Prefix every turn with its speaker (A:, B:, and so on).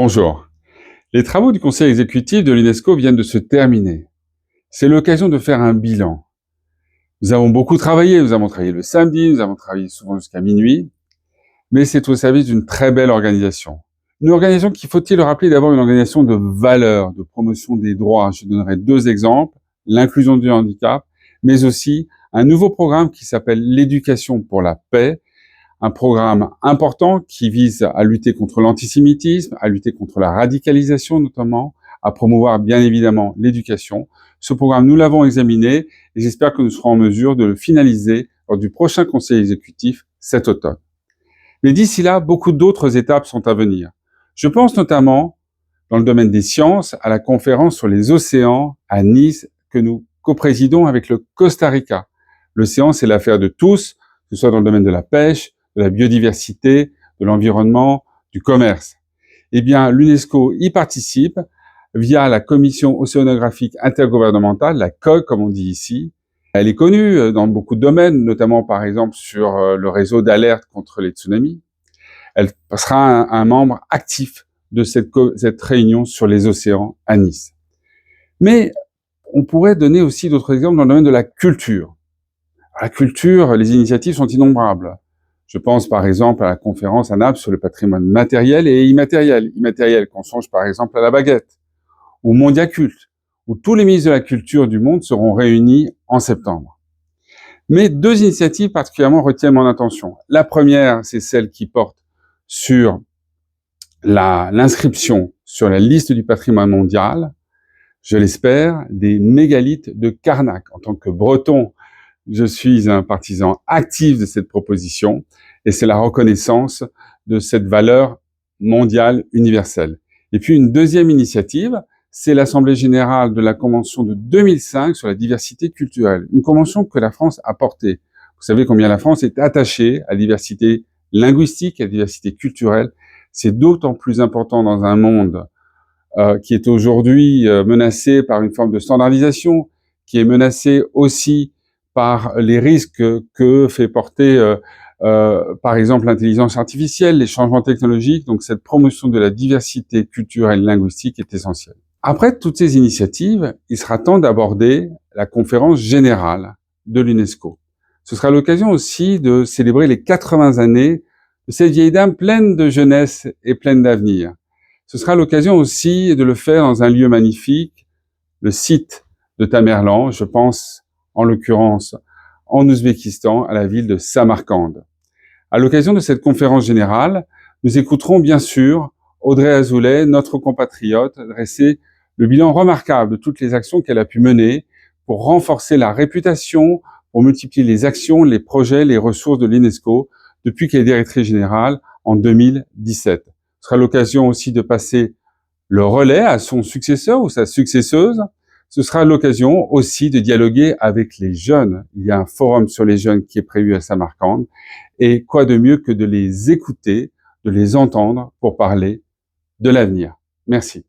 A: Bonjour. Les travaux du Conseil exécutif de l'UNESCO viennent de se terminer. C'est l'occasion de faire un bilan. Nous avons beaucoup travaillé, nous avons travaillé le samedi, nous avons travaillé souvent jusqu'à minuit, mais c'est au service d'une très belle organisation. Une organisation qui, faut-il le rappeler, d'abord une organisation de valeurs, de promotion des droits. Je donnerai deux exemples, l'inclusion du handicap, mais aussi un nouveau programme qui s'appelle l'éducation pour la paix, un programme important qui vise à lutter contre l'antisémitisme, à lutter contre la radicalisation notamment, à promouvoir bien évidemment l'éducation. Ce programme, nous l'avons examiné et j'espère que nous serons en mesure de le finaliser lors du prochain Conseil exécutif cet automne. Mais d'ici là, beaucoup d'autres étapes sont à venir. Je pense notamment, dans le domaine des sciences, à la conférence sur les océans à Nice que nous coprésidons avec le Costa Rica. L'océan, c'est l'affaire de tous, que ce soit dans le domaine de la pêche, de la biodiversité, de l'environnement, du commerce. Eh bien, l'UNESCO y participe via la Commission océanographique intergouvernementale, la COG comme on dit ici. Elle est connue dans beaucoup de domaines, notamment par exemple sur le réseau d'alerte contre les tsunamis. Elle sera un membre actif de cette réunion sur les océans à Nice. Mais on pourrait donner aussi d'autres exemples dans le domaine de la culture. À la culture, les initiatives sont innombrables. Je pense par exemple à la conférence à Naples sur le patrimoine matériel et immatériel. Immatériel, qu'on songe par exemple à la baguette, ou Mondiaculte, où tous les ministres de la culture du monde seront réunis en septembre. Mais deux initiatives particulièrement retiennent mon attention. La première, c'est celle qui porte sur l'inscription sur la liste du patrimoine mondial, je l'espère, des mégalithes de Karnak. En tant que Breton, je suis un partisan actif de cette proposition et c'est la reconnaissance de cette valeur mondiale universelle. Et puis une deuxième initiative, c'est l'Assemblée générale de la Convention de 2005 sur la diversité culturelle. Une convention que la France a portée. Vous savez combien la France est attachée à la diversité linguistique, à la diversité culturelle. C'est d'autant plus important dans un monde qui est aujourd'hui menacé par une forme de standardisation, qui est menacé aussi par les risques que fait porter, par exemple, l'intelligence artificielle, les changements technologiques. Donc, cette promotion de la diversité culturelle et linguistique est essentielle. Après toutes ces initiatives, il sera temps d'aborder la conférence générale de l'UNESCO. Ce sera l'occasion aussi de célébrer les 80 années de cette vieille dame pleine de jeunesse et pleine d'avenir. Ce sera l'occasion aussi de le faire dans un lieu magnifique, le site de Tamerlan, je pense en l'occurrence en Ouzbékistan, à la ville de Samarcande. À l'occasion de cette conférence générale, nous écouterons bien sûr Audrey Azoulay, notre compatriote, dresser le bilan remarquable de toutes les actions qu'elle a pu mener pour renforcer la réputation, pour multiplier les actions, les projets, les ressources de l'UNESCO depuis qu'elle est directrice générale en 2017. Ce sera l'occasion aussi de passer le relais à son successeur ou sa successeuse. Ce sera l'occasion aussi de dialoguer avec les jeunes. Il y a un forum sur les jeunes qui est prévu à Samarcande. Et quoi de mieux que de les écouter, de les entendre pour parler de l'avenir. Merci.